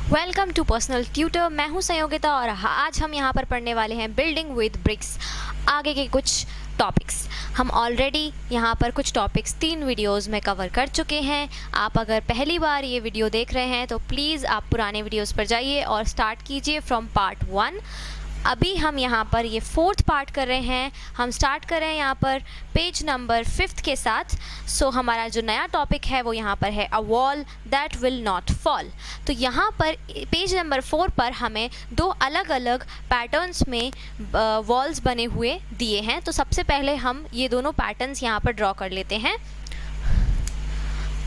Welcome to personal tutor. मैं हूं संयोगिता और आज हम यहां पर पढ़ने वाले हैं बिल्डिंग विद ब्रिक्स आगे के कुछ टॉपिक्स। हम ऑलरेडी यहाँ पर कुछ टॉपिक्स 3 वीडियोस में कवर कर चुके हैं। आप अगर पहली बार ये वीडियो देख रहे हैं तो प्लीज़ आप पुराने वीडियोस पर जाइए और स्टार्ट कीजिए फ्रॉम पार्ट 1। अभी हम यहाँ पर ये 4th पार्ट कर रहे हैं। हम स्टार्ट कर रहे हैं यहाँ पर पेज नंबर 5 के साथ। सो हमारा जो नया टॉपिक है वो यहाँ पर है a wall that will not fall. तो यहाँ पर पेज नंबर 4 पर हमें 2 अलग अलग पैटर्न्स में वॉल्स बने हुए दिए हैं। तो सबसे पहले हम ये दोनों पैटर्न्स यहाँ पर ड्रॉ कर लेते हैं।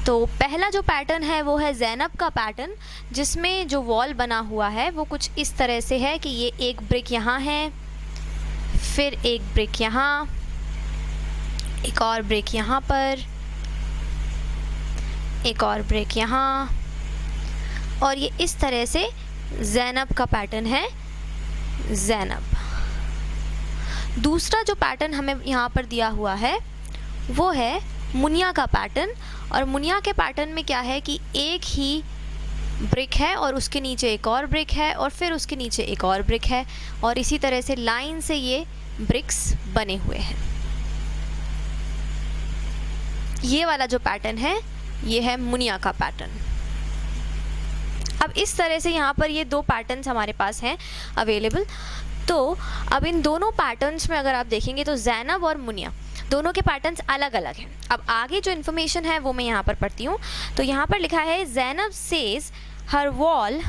तो पहला जो पैटर्न है वो है ज़ैनब का पैटर्न, जिसमें जो वॉल बना हुआ है वो कुछ इस तरह से है कि ये एक ब्रिक यहाँ है, फिर एक ब्रिक यहाँ, एक और ब्रिक यहाँ पर, एक और ब्रिक यहाँ, और ये इस तरह से ज़ैनब का पैटर्न है ज़ैनब। दूसरा जो पैटर्न हमें यहाँ पर दिया हुआ है वो है मुनिया का पैटर्न। और मुनिया के पैटर्न में क्या है कि एक ही ब्रिक है और उसके नीचे एक और ब्रिक है और फिर उसके नीचे एक और ब्रिक है, और इसी तरह से लाइन से ये ब्रिक्स बने हुए हैं। ये वाला जो पैटर्न है ये है मुनिया का पैटर्न। अब इस तरह से यहाँ पर ये 2 पैटर्न्स हमारे पास हैं अवेलेबल। तो अब इन दोनों पैटर्न्स में अगर आप देखेंगे तो ज़ैनब और मुनिया दोनों के पैटर्न्स अलग अलग हैं। अब आगे जो इन्फॉर्मेशन है वो मैं यहाँ पर पढ़ती हूँ। तो यहाँ पर लिखा है Zainab says her wall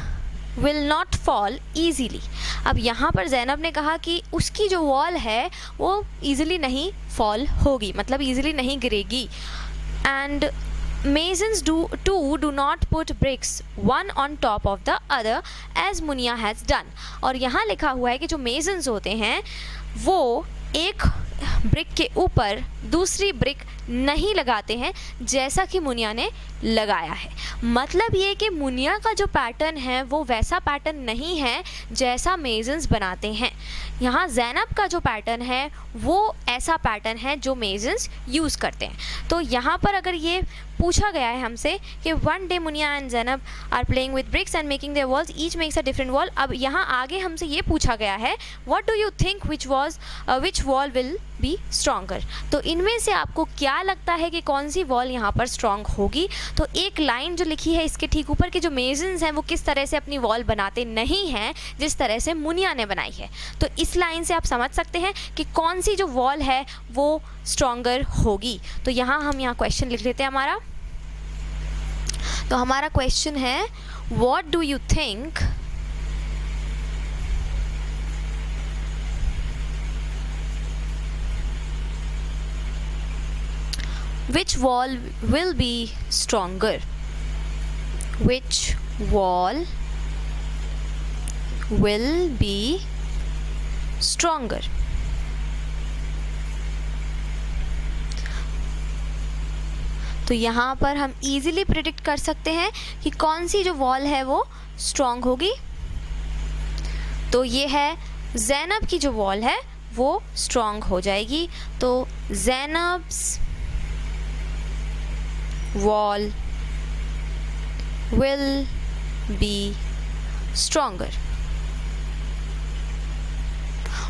will not fall easily. अब यहाँ पर ज़ैनब ने कहा कि उसकी जो वॉल है वो ईजिली नहीं फॉल होगी, मतलब ईजिली नहीं गिरेगी। And masons do not put bricks one on top of the other as Munia has done। और यहाँ लिखा हुआ है कि जो masons होते हैं वो एक ब्रिक के ऊपर दूसरी ब्रिक नहीं लगाते हैं जैसा कि मुनिया ने लगाया है। मतलब ये कि मुनिया का जो पैटर्न है वो वैसा पैटर्न नहीं है जैसा मेजन्स बनाते हैं। यहाँ ज़ैनब का जो पैटर्न है वो ऐसा पैटर्न है जो मेजन्स यूज़ करते हैं। तो यहाँ पर अगर ये पूछा गया है हमसे कि one day Muniya and Zainab are playing with bricks and making their walls, each makes a different wall. अब यहाँ आगे हमसे ये पूछा गया है what do you think which wall will be stronger. तो इनमें से आपको क्या लगता है कि कौन सी वॉल यहाँ पर स्ट्रॉन्ग होगी। तो एक लाइन जो लिखी है इसके ठीक ऊपर कि जो मेजन्स हैं वो किस तरह से अपनी वॉल बनाते नहीं हैं जिस तरह से मुनिया ने बनाई है। तो इस लाइन से आप समझ सकते हैं कि कौन सी जो वॉल है वो स्ट्रॉन्गर होगी। तो यहाँ हम यहाँ क्वेश्चन लिख लेते हैं हमारा। तो हमारा क्वेश्चन है what do you think which wall will be stronger? Which wall will be stronger? तो यहाँ पर हम easily predict कर सकते हैं कि कौन सी जो वॉल है वो स्ट्रॉन्ग होगी। तो ये है ज़ैनब की जो वॉल है वो स्ट्रॉन्ग हो जाएगी। तो ज़ैनब्स wall will be stronger।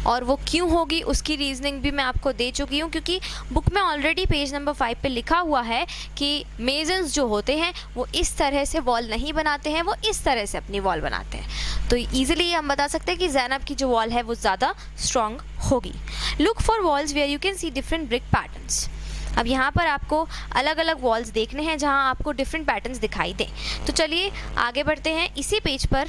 और वो क्यों होगी उसकी रीजनिंग भी मैं आपको दे चुकी हूँ, क्योंकि बुक में ऑलरेडी पेज नंबर 5 पे लिखा हुआ है कि मेजन्स जो होते हैं वो इस तरह से वॉल नहीं बनाते हैं, वो इस तरह से अपनी वॉल बनाते हैं। तो ईजिली हम बता सकते हैं कि ज़ैनब की जो वॉल है वो ज़्यादा स्ट्रॉन्ग होगी। Look for walls where you can see different brick patterns. अब यहाँ पर आपको अलग अलग वॉल्स देखने हैं जहाँ आपको डिफरेंट पैटर्न्स दिखाई दें। तो चलिए आगे बढ़ते हैं। इसी पेज पर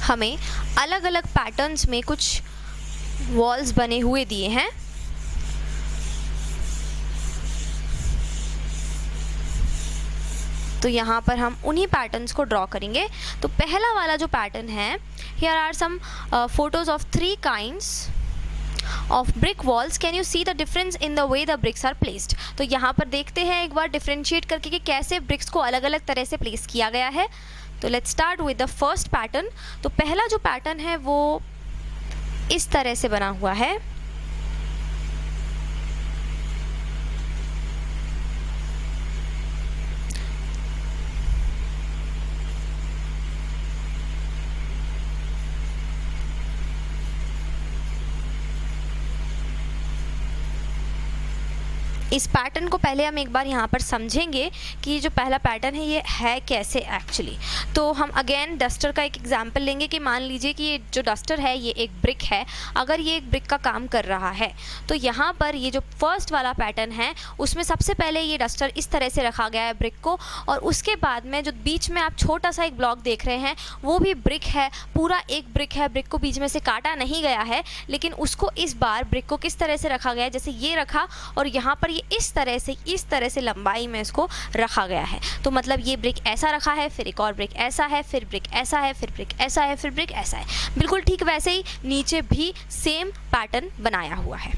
हमें अलग अलग पैटर्न्स में कुछ वॉल्स बने हुए दिए हैं। तो यहाँ पर हम उन्हीं पैटर्न्स को ड्रॉ करेंगे। तो पहला वाला जो पैटर्न है, here are some photos of 3 kinds of brick walls, can you see the difference in the way the bricks are placed। तो यहाँ पर देखते हैं एक बार डिफ्रेंशिएट करके कि कैसे ब्रिक्स को अलग अलग तरह से प्लेस किया गया है। तो let's start with the first pattern. तो पहला जो पैटर्न है वो इस तरह से बना हुआ है। इस पैटर्न को पहले हम एक बार यहाँ पर समझेंगे कि ये जो पहला पैटर्न है ये है कैसे एक्चुअली। तो हम अगेन डस्टर का एक एग्जांपल लेंगे कि मान लीजिए कि ये जो डस्टर है ये एक ब्रिक है। अगर ये एक ब्रिक का काम कर रहा है तो यहाँ पर ये जो फर्स्ट वाला पैटर्न है उसमें सबसे पहले ये डस्टर इस तरह से रखा गया है ब्रिक को, और उसके बाद में जो बीच में आप छोटा सा एक ब्लॉक देख रहे हैं वो भी ब्रिक है, पूरा एक ब्रिक है। ब्रिक को बीच में से काटा नहीं गया है, लेकिन उसको इस बार ब्रिक को किस तरह से रखा गया है, जैसे ये रखा और यहाँ पर ये इस तरह से लंबाई में इसको रखा गया है। तो मतलब ये ब्रिक ऐसा रखा है, फिर एक और ब्रिक ऐसा है, फिर ब्रिक ऐसा है, फिर ब्रिक ऐसा है, फिर ब्रिक ऐसा है। बिल्कुल ठीक वैसे ही नीचे भी सेम पैटर्न बनाया हुआ है।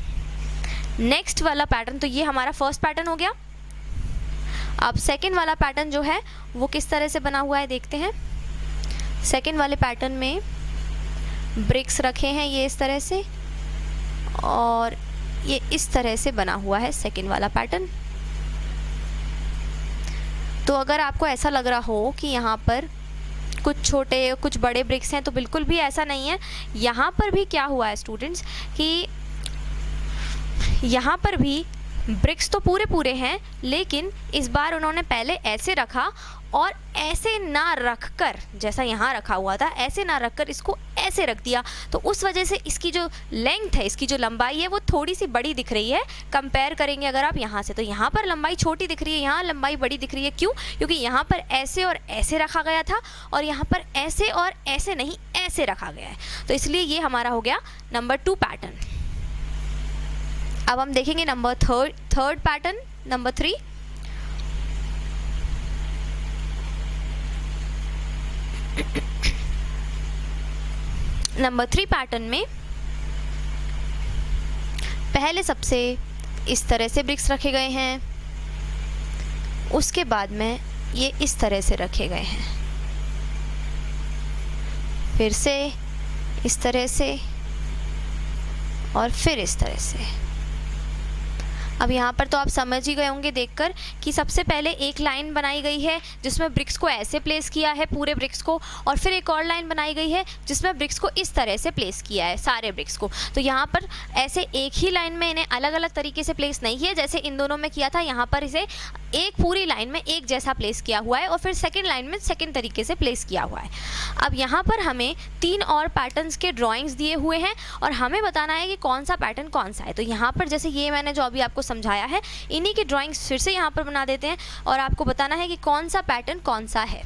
नेक्स्ट वाला पैटर्न, तो ये हमारा फर्स्ट पैटर्न हो गया। अब सेकेंड वाला पैटर्न जो है वो किस तरह से बना हुआ है देखते हैं। सेकेंड वाले पैटर्न में ब्रिक्स रखे हैं ये इस तरह से, और ये इस तरह से बना हुआ है सेकेंड वाला पैटर्न। तो अगर आपको ऐसा लग रहा हो कि यहाँ पर कुछ छोटे कुछ बड़े ब्रिक्स हैं, तो बिल्कुल भी ऐसा नहीं है। यहाँ पर भी क्या हुआ है स्टूडेंट्स कि यहाँ पर भी ब्रिक्स तो पूरे हैं, लेकिन इस बार उन्होंने पहले ऐसे रखा और ऐसे ना रखकर, जैसा यहाँ रखा हुआ था ऐसे ना रखकर इसको ऐसे रख दिया। तो उस वजह से इसकी जो लेंथ है, इसकी जो लंबाई है वो थोड़ी सी बड़ी दिख रही है। कंपेयर करेंगे अगर आप यहाँ से, तो यहाँ पर लंबाई छोटी दिख रही है, यहाँ लंबाई बड़ी दिख रही है। क्यों? क्योंकि यहाँ पर ऐसे और ऐसे रखा गया था और यहाँ पर ऐसे और ऐसे नहीं, ऐसे रखा गया है। तो इसलिए ये हमारा हो गया नंबर 2 पैटर्न। अब हम देखेंगे number third pattern, number 3। Number 3 pattern में पहले सबसे इस तरह से ब्रिक्स रखे गए हैं, उसके बाद में ये इस तरह से रखे गए हैं, फिर से इस तरह से और फिर इस तरह से। अब यहाँ पर तो आप समझ ही गए होंगे देखकर कि सबसे पहले एक लाइन बनाई गई है जिसमें ब्रिक्स को ऐसे प्लेस किया है पूरे ब्रिक्स को, और फिर एक और लाइन बनाई गई है जिसमें ब्रिक्स को इस तरह से प्लेस किया है सारे ब्रिक्स को। तो यहाँ पर ऐसे एक ही लाइन में इन्हें अलग अलग तरीके से प्लेस नहीं किया जैसे इन दोनों में किया था। यहाँ पर इसे एक पूरी लाइन में एक जैसा प्लेस किया हुआ है और फिर सेकेंड लाइन में सेकेंड तरीके से प्लेस किया हुआ है। अब यहाँ पर हमें 3 और पैटर्न्स के ड्राइंग्स दिए हुए हैं और हमें बताना है कि कौन सा पैटर्न कौन सा है। तो यहाँ पर जैसे ये मैंने जो अभी आपको समझाया है, इन्हीं की ड्राइंग्स फिर से यहाँ पर बना देते हैं और आपको बताना है कि कौन सा पैटर्न कौन सा है।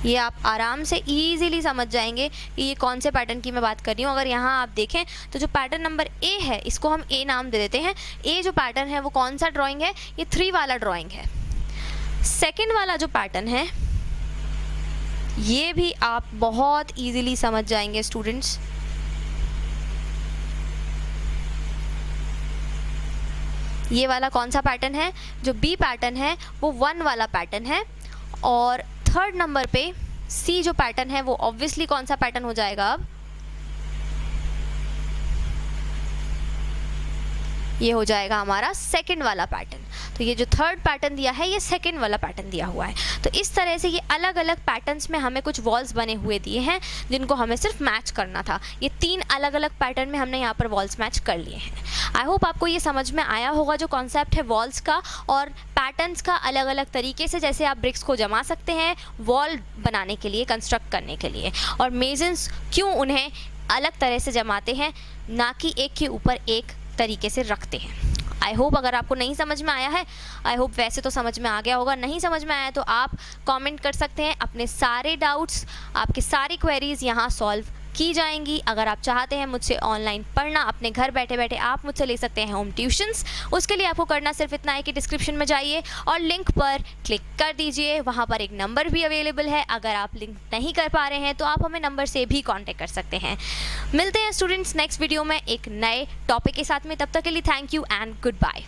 ये आप आराम से इजीली समझ जाएंगे कि ये कौन से पैटर्न की मैं बात कर रही हूँ। अगर यहाँ आप देखें तो जो पैटर्न नंबर ए है, इसको हम ए नाम दे देते हैं। ए जो पैटर्न है वो कौन सा ड्राइंग है? ये 3 वाला ड्राइंग है। सेकेंड वाला जो पैटर्न है ये भी आप बहुत इजीली समझ जाएंगे स्टूडेंट्स। ये वाला कौन सा पैटर्न है? जो बी पैटर्न है वो 1 वाला पैटर्न है। और थर्ड नंबर पे सी जो पैटर्न है वो ऑब्वियसली कौन सा पैटर्न हो जाएगा? अब ये हो जाएगा हमारा सेकंड वाला पैटर्न। तो ये जो थर्ड पैटर्न दिया है ये सेकंड वाला पैटर्न दिया हुआ है। तो इस तरह से ये अलग अलग पैटर्न्स में हमें कुछ वॉल्स बने हुए दिए हैं जिनको हमें सिर्फ मैच करना था। ये 3 अलग अलग पैटर्न में हमने यहाँ पर वॉल्स मैच कर लिए हैं। आई होप आपको ये समझ में आया होगा जो कॉन्सेप्ट है वॉल्स का और पैटर्न्स का, अलग अलग तरीके से जैसे आप ब्रिक्स को जमा सकते हैं वॉल बनाने के लिए, कंस्ट्रक्ट करने के लिए, और मेसन्स क्यों उन्हें अलग तरह से जमाते हैं, ना कि एक के ऊपर एक तरीके से रखते हैं। आई होप अगर आपको नहीं समझ में आया है, आई होप वैसे तो समझ में आ गया होगा, नहीं समझ में आया तो आप कमेंट कर सकते हैं। अपने सारे डाउट्स, आपके सारी क्वेरीज यहाँ सॉल्व की जाएंगी। अगर आप चाहते हैं मुझसे ऑनलाइन पढ़ना, अपने घर बैठे बैठे आप मुझसे ले सकते हैं होम ट्यूशन्स। उसके लिए आपको करना सिर्फ इतना है कि डिस्क्रिप्शन में जाइए और लिंक पर क्लिक कर दीजिए। वहाँ पर एक नंबर भी अवेलेबल है। अगर आप लिंक नहीं कर पा रहे हैं तो आप हमें नंबर से भी कॉन्टेक्ट कर सकते हैं। मिलते हैं स्टूडेंट्स नेक्स्ट वीडियो में एक नए टॉपिक के साथ में। तब तक के लिए thank you and good bye.